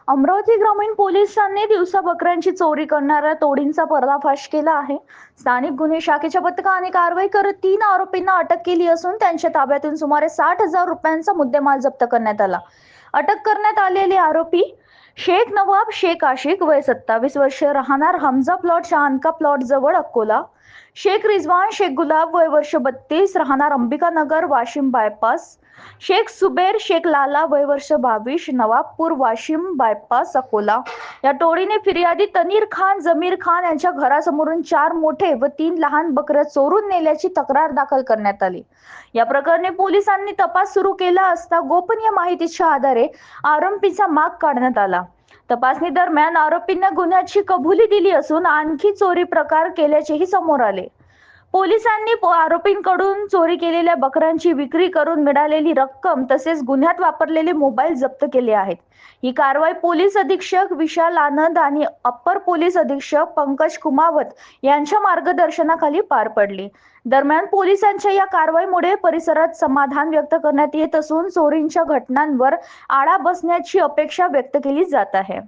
अमरावती ग्रामीण पोलिसांनी दिवसा बकऱ्यांची चोरी करणाऱ्या टोळींचा पर्दाफाश केला आहे. स्थानिक गुन्हे शाखेच्या पथकाने कारवाई करत 3 आरोपींना अटक केली असून त्यांच्या ताब्यातून सुमारे 60,000 रुपयांचा मुद्देमाल जप्त करण्यात आला. अटक करण्यात आलेले आरोपी शेख नवाब शेख आशिक वय 27 वर्ष, राहणार हमजा प्लॉट शहानका प्लॉट जवळ अकोला. शेख रिजवान शेख गुलाब वय वर्ष 32, राहणार अंबिका नगर वाशिम बायपास. शेख सुबेर शेख लाला वय वर्ष 22, नवाबपूर वाशिम बायपास अकोला. या टोळीने फिर्यादी तनीर खान जमीर खान यांच्या घरासमोरून 4 मोठे व 3 लहान बकऱ्या चोरून नेल्याची तक्रार दाखल करण्यात आली. या प्रकरणी पोलिसांनी तपास सुरू केला असता गोपनीय माहितीच्या आधारे आरोपीचा माग काढण्यात आला. तपासणी दरम्यान आरोपींना गुन्ह्याची कबुली दिली असून आणखी चोरी प्रकार केल्याचेही समोर आले. पोलिसांनी आरोपींकडून चोरी केलेल्या बकऱ्यांची विक्री करून मिळालेली रक्कम तसेच गुन्ह्यात वापरलेले मोबाईल जप्त केले आहेत. ही कारवाई पोलीस अधीक्षक विशाल आनंद आणि अप्पर पोलीस अधीक्षक पंकज कुमावत यांच्या मार्गदर्शनाखाली पार पडली. दरम्यान पोलिसांच्या या कारवाईमुळे परिसरात समाधान व्यक्त करण्यात येत असून चोरींच्या घटनांवर आळा बसण्याची अपेक्षा व्यक्त केली जात आहे.